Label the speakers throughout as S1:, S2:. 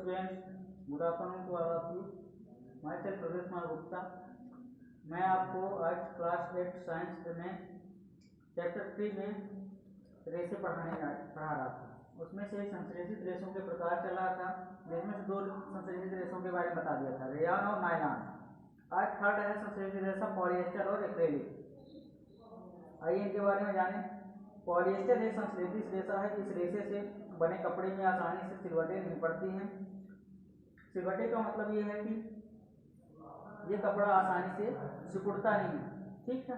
S1: Students, good afternoon to all of you. Myself Pravesh Kumar Gupta. मैं आपको आज क्लास 8 साइंस में चैप्टर 3 में रेसे पढ़ा रहा था। उसमें से संश्लेषित रेशों के प्रकार चल रहा था, जिसमें से 2 संश्लेषित रेशों के बारे में बता दिया था, रेयान और नायलॉन। आज थर्ड है संश्लेषित रेशा पॉलिएस्टर और एक्रेलिक। आइए इनके बारे में जानें। पॉलिएस्टर एक संश्लेषित रेशा है। इस रेशे से बने कपड़े में आसानी से सिलवटें नहीं पड़ती हैं। सिलवटें का मतलब ये है कि ये कपड़ा आसानी से सिकुड़ता नहीं है, ठीक है।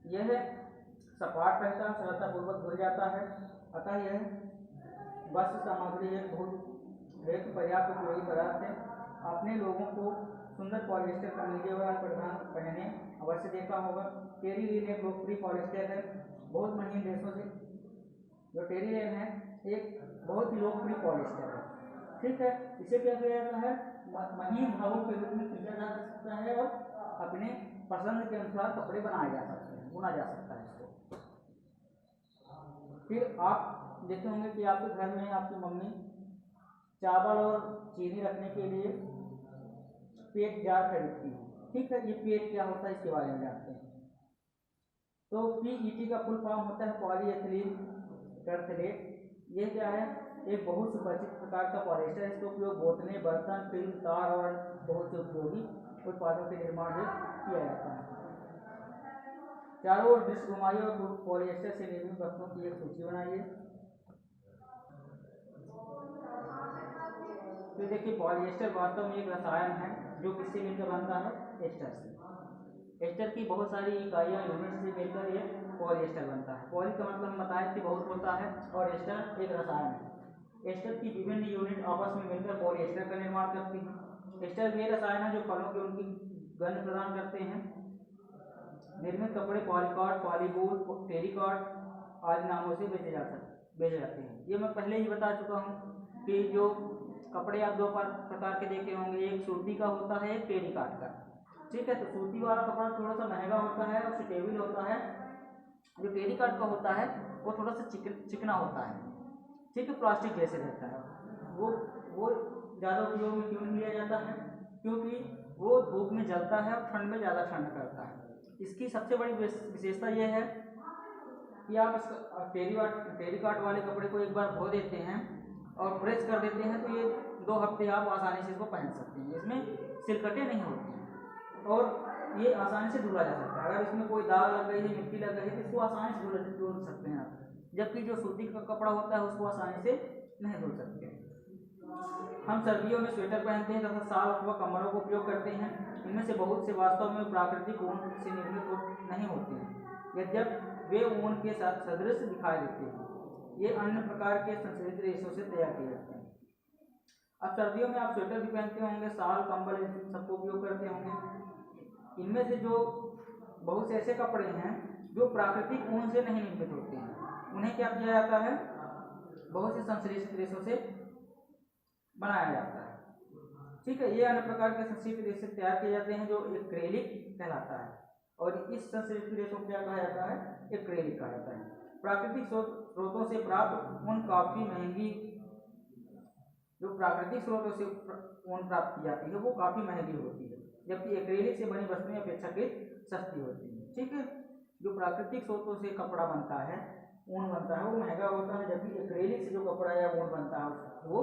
S1: यह सपाट रहता है, सरलतापूर्वक धुल जाता है। अतः यह वस्त्र सामग्री एक बहुत पर्याप्त उपयोगी पदार्थ है। आपने लोगों को सुंदर पॉलिएस्टर कमीजें व परिधान पहने अवश्य देखा होगा। टेरिलीन एक लोकप्रिय पॉलिएस्टर है। बहुत महीन रेशों से जो टेरिलीन है एक बहुत ही लोकप्रिय पॉलिएस्टर है, ठीक है। इसे क्या किया जाता है, महीन धागों के रूप में खींचा जा सकता है और अपने पसंद के अनुसार कपड़े बनाए जा सकते हैं, बुना जा सकता है इसको। फिर आप देखे होंगे कि आपके घर में आपकी मम्मी चावल और चीनी रखने के लिए पेट जार खरीदती है, ठीक है। ये पेट क्या होता है इसके बारे में जानते हैं। तो PET का फुल फॉर्म होता है पॉलीएथिलीन टरथलेट। ये क्या है, एक बहुत सुपरिचित प्रकार का पॉलिएस्टर है। इसका उपयोग बोतलें, बर्तन, फिल्म, तार और बहुत से उपयोगी उत्पादों के निर्माण में किया जाता है। चारों ओर दृश्य घुमाइए और पॉलिएस्टर से निर्मित वस्तुओं की एक सूची बनाइए। तो देखिए, पॉलिएस्टर वास्तव में एक रसायन है जो किससे मिलकर बनता है, एस्टर से। एस्टर की बहुत सारी इकाइयाँ यूनिट से मिलकर ये पॉलिएस्टर बनता है। पॉली का मतलब हम बताए कि बहुत होता है और एस्टर एक रसायन है। एस्टर की विभिन्न यूनिट आपस में मिलकर पॉलिएस्टर का निर्माण करती हैं। एस्टर वे रसायन है जो फलों के उनकी गंध प्रदान करते हैं। निर्मित कपड़े पॉलीकॉट, पॉलीवूल, टेरिकॉट आदि नामों से बेचे जाते हैं। ये मैं पहले ही बता चुका हूँ कि जो कपड़े आप 2 प्रकार के देखे होंगे, एक सूती का होता है, एक टेरिकॉट का, ठीक है। तो सूती वाला कपड़ा थोड़ा सा महंगा होता है और स्टेबल होता है। जो टेरिकॉट का होता है वो थोड़ा सा चिकना होता है, ठीक है, प्लास्टिक जैसे रहता है। वो ज़्यादा उपयोग में क्यों नहीं लिया जाता है, क्योंकि वो धूप में जलता है और ठंड में ज़्यादा ठंड करता है। इसकी सबसे बड़ी विशेषता यह है कि आप इस टेरिकॉट वाले कपड़े को एक बार धो देते हैं और प्रेस कर देते हैं तो ये 2 हफ्ते आप आसानी से इसको पहन सकते हैं। इसमें सिलकटें नहीं होती हैं और ये आसानी से धुला जा सकता है। अगर इसमें कोई दाग लग गई है, मिट्टी लग गई है तो इसको आसानी से धुल सकते हैं आप, जबकि जो सूती का कपड़ा होता है उसको आसानी से नहीं धुल सकते। हम सर्दियों में स्वेटर पहनते हैं तथा शाल अथवा कम्बलों का उपयोग करते हैं। इनमें से बहुत से वास्तव में प्राकृतिक ऊन से निर्मित नहीं होते हैं, यद्यपि वे ऊन के साथ सदृश दिखाई देते हैं। ये अन्य प्रकार के संश्लेषित रेशों से तैयार किए जाते हैं। अब सर्दियों में आप स्वेटर भी पहनते होंगे, शाल, कंबल, इन सबको उपयोग करते होंगे। इनमें से जो बहुत से ऐसे कपड़े हैं जो प्राकृतिक ऊन से नहीं निर्मित होते हैं, उन्हें क्या किया जाता है, बहुत से संश्लेषित रेशों से बनाया जाता है, ठीक है। ये अन्य प्रकार के संश्लेषित रेशे तैयार किए जाते हैं जो एक्रेलिक कहलाता है। और इस संश्लेषित रेशों को क्या कहा जाता है, एक्रेलिक कहा जाता है। प्राकृतिक स्रोतों से प्राप्त ऊन काफी महंगी, जो प्राकृतिक स्रोतों से ऊन प्राप्त की जाती है वो काफी महंगी होती है, जबकि एक्रेलिक से बनी वस्तुएं अपेक्षाकृत सस्ती होती है, ठीक है। जो प्राकृतिक स्रोतों से कपड़ा बनता है, ऊन बनता है, वो महंगा होता है, जबकि एक्रेलिक से जो कपड़ा या ऊन बनता है वो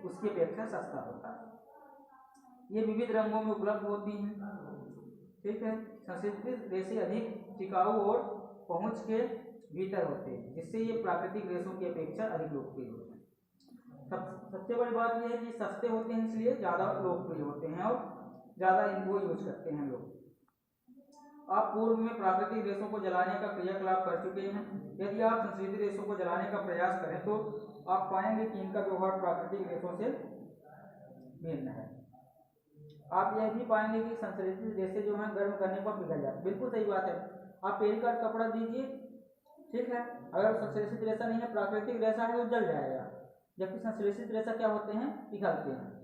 S1: उसकी अपेक्षा सस्ता होता है। ये विविध रंगों में उपलब्ध होती हैं, ठीक है। संश्लेषित रेशे अधिक टिकाऊ और पहुंच के भीतर होते हैं, जिससे ये प्राकृतिक रेशों की अपेक्षा अधिक लोकप्रिय होते हैं। सबसे बड़ी बात यह है कि सस्ते होते हैं, इसलिए ज़्यादा लोकप्रिय होते हैं और ज़्यादा इनको यूज करते हैं लोग। आप पूर्व में प्राकृतिक रेशों को जलाने का क्रियाकलाप कर चुके हैं। यदि आप संश्लेषित रेशों को जलाने का प्रयास करें तो आप पाएंगे कि इनका व्यवहार प्राकृतिक रेशों से भिन्न है। आप यह भी पाएंगे कि संश्लेषित रेशे जो हैं गर्म करने पर पिघल जाते हैं। बिल्कुल सही बात है। आप टेरिकॉट कपड़ा दीजिए, ठीक है, अगर संश्लेषित रेशा नहीं है, प्राकृतिक रेशा है तो जल जाएगा, जबकि संश्लेषित रेशा क्या होते हैं, पिघलते हैं।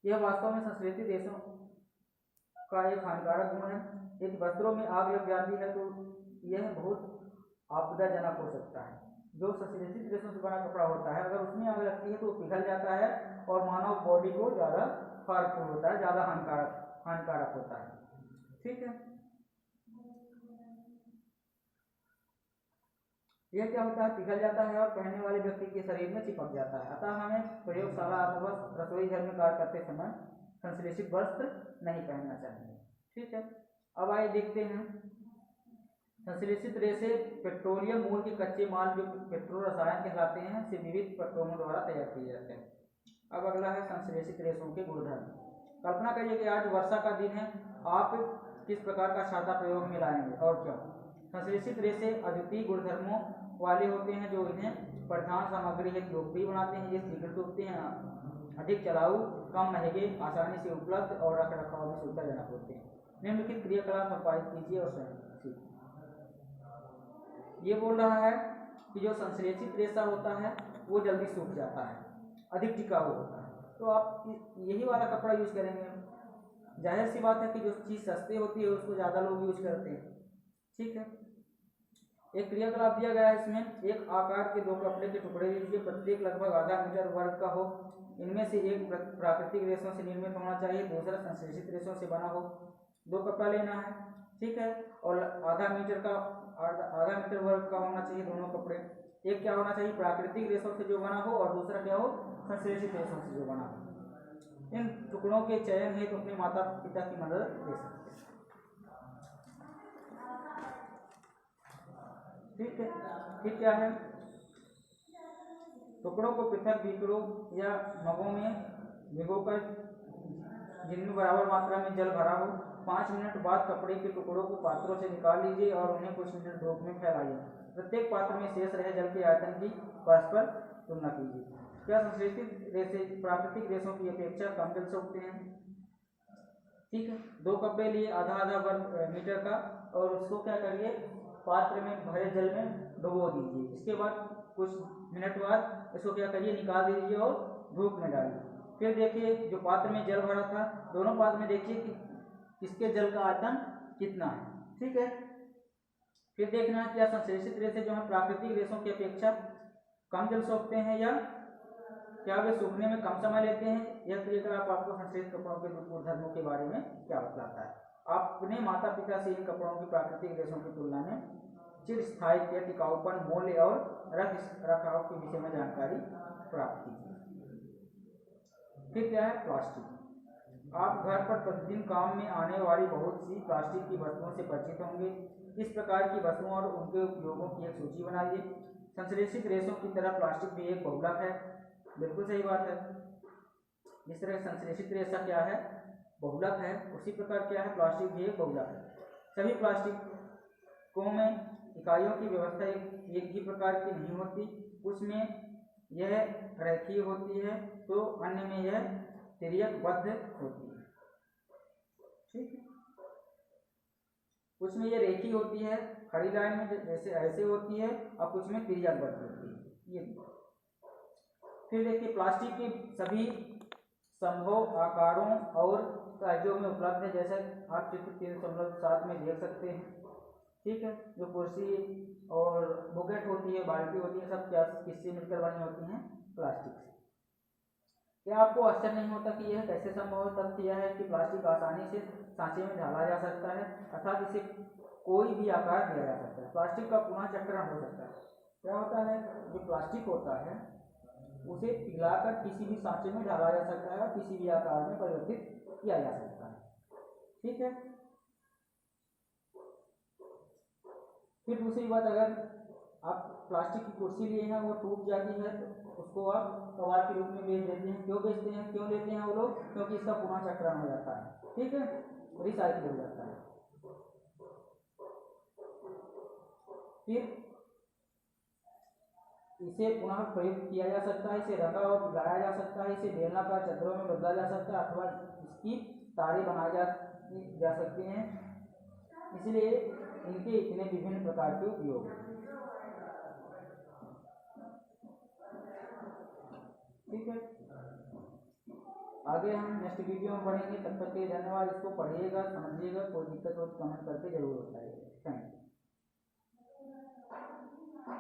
S1: यह वास्तव में संश्लेषित रेशों का एक हानिकारक गुण है। यदि वस्त्रों में आग लग जाती है तो यह बहुत आपदाजनक हो सकता है। जो संश्लेषित रेशों से बना कपड़ा होता है, अगर उसमें आग लगती है तो वो पिघल जाता है और मानव बॉडी को ज़्यादा हार्मफुल होता है, ज़्यादा हानिकारक होता है। ठीक है, यह क्या होता है, पिघल जाता है और पहनने वाले व्यक्ति के शरीर में चिपक जाता है। अतः हमें प्रयोगशाला अथवा रसोई घर में कार्य करते समय संश्लेषित वस्त्र नहीं पहनना चाहिए। ठीक है, अब आइए देखते हैं संश्लेषित रेशे पेट्रोलियम मूल के कच्चे माल जो पेट्रो रसायन कहलाते हैं से विविध पेट्रोलों द्वारा तैयार किए जाते हैं। अब अगला है संश्लेषित रेशों के गुणधर्म। कल्पना करिए कि आज वर्षा का दिन है, आप किस प्रकार का छाता प्रयोग में लाएंगे और क्यों। संश्लेषित रेशे अद्वितीय गुणधर्मों वाले होते हैं जो इन्हें परिधान सामग्री हेतु लोकप्रिय बनाते हैं। ये शीघ्र सूखते हैं, अधिक चलाऊ, कम महंगे, आसानी से उपलब्ध और रख रखाव में सुविधाजनक होते हैं। निम्नलिखित क्रियाकलाप संपादित कीजिए और स्वयं। ये बोल रहा है कि जो संश्लेषित रेशा होता है वो जल्दी सूख जाता है, अधिक टिकाऊ होता है, तो आप यही वाला कपड़ा यूज करेंगे। जाहिर सी बात है कि जो चीज़ सस्ती होती है उसको ज़्यादा लोग यूज करते हैं। ठीक है, एक क्रियाकलाप दिया गया है इसमें, एक आकार के दो कपड़े के टुकड़े लीजिए, प्रत्येक लगभग आधा मीटर वर्ग का हो। इनमें से एक प्राकृतिक रेशों से निर्मित होना चाहिए, दूसरा संश्लेषित रेशों से बना हो। दो कपड़ा लेना है, ठीक है, और आधा मीटर वर्ग का होना चाहिए दोनों कपड़े। एक क्या होना चाहिए, प्राकृतिक रेशों से जो बना हो और दूसरा क्या हो, संश्लेषित रेशों से जो बना हो। इन टुकड़ों के चयन हेतु अपने माता पिता की मदद ले सकते हैं। ठीक है, फिर क्या है, टुकड़ों को पृथक बीकरों या मगों में भिगोकर जिनमें बराबर मात्रा में जल भरा हो। 5 मिनट बाद कपड़े के टुकड़ों को पात्रों से निकाल लीजिए और उन्हें कुछ मिनट धूप में फैलाइए। प्रत्येक पात्र में शेष रहे जल के आयतन की परस्पर तुलना कीजिए। क्या संश्लेषित रेशे प्राकृतिक रेशों की अपेक्षा कम जल सोखते हैं। ठीक है, दो कपड़े लिए आधा वर्ग मीटर का और उसको क्या करिए, पात्र में भरे जल में डुबो दीजिए। इसके बाद कुछ मिनट बाद इसको क्या करिए, निकाल दीजिए और धूप में डालिए। फिर देखिए जो पात्र में जल भरा था, दोनों पात्र में देखिए कि इसके जल का आयतन कितना है। ठीक है, फिर देखना क्या संश्लेषित रेशे जो है प्राकृतिक रेशों की अपेक्षा कम जल सोखते हैं या क्या वे सूखने में कम समय लेते हैं। यह क्रियाकलाप आपको संश्लेषित कपड़ों के गुणधर्मों के बारे में क्या बताता है। आप अपने माता पिता से इन कपड़ों की प्राकृतिक रेशों की तुलना में चिरस्थायित्व, टिकाऊपन, मूल्य और रख रखाव के विषय में जानकारी प्राप्त कीजिए। फिर क्या है, प्लास्टिक। आप घर पर प्रतिदिन काम में आने वाली बहुत सी प्लास्टिक की वस्तुओं से परिचित होंगे। इस प्रकार की वस्तुओं और उनके उपयोगों की एक सूची बनाइए। संश्लेषित रेशों की तरह प्लास्टिक भी एक बहुलक है। बिल्कुल सही बात है, जिस तरह संश्लेषित रेशा क्या है, बहुलक है, उसी प्रकार क्या है, प्लास्टिक भी एक बहुलक है। सभी प्लास्टिकों में इकाइयों की व्यवस्था एक ही प्रकार की नहीं होती। कुछ में यह रेखीय होती है तो अन्य में यह तिर्यकबद्ध होती है। ठीक है, कुछ में यह रेखीय होती है, खड़ी लाइन में जैसे ऐसे होती है, और कुछ में तिर्यकबद्ध होती है। ये फिर देखिए प्लास्टिक के सभी संभव आकारों और साइजों में उपलब्ध है, जैसा आप चित्र 3.7 में देख सकते हैं। ठीक है, जो कुर्सी और बुकेट होती है, बाल्टी होती है, सब क्या किससे मिलकर बनी होती हैं, प्लास्टिक से। क्या आपको आश्चर्य नहीं होता कि यह कैसे संभव है। तथ्य यह है कि प्लास्टिक आसानी से सांचे में ढाला जा सकता है, अर्थात इसे कोई भी आकार दिया जा सकता है। प्लास्टिक का पुनः चक्रण हो सकता है। क्या होता है, जो प्लास्टिक होता है उसे पिघलाकर किसी भी सांचे में ढाला जा सकता है और किसी भी आकार में परिवर्तित किया जा सकता है। ठीक है, फिर दूसरी बात, अगर आप प्लास्टिक की कुर्सी लिए हैं, वो टूट जाती है तो उसको आप कबाड़ के रूप में बेच देते हैं। क्यों बेचते हैं, क्यों लेते हैं वो लोग, क्योंकि इसका पुनः चक्रण हो जाता है। ठीक है, रिसाइकिल हो जाता है। फिर इसे पुनः प्रयुक्त किया जा सकता है, इसे रंगा और पिघलाया जा सकता है, इसे बेलनाकार चद्दरों में बदला जा सकता है अथवा इसकी तारें बनाई जा सकती हैं। इसलिए इनके इतने विभिन्न प्रकार के उपयोग हैं। ठीक है, आगे हम नेक्स्ट वीडियो में पढ़ेंगे। तब तक के लिए धन्यवाद। इसको पढ़िएगा, समझिएगा, कोई दिक्कत हो तो कमेंट करके जरूर बताइएगा।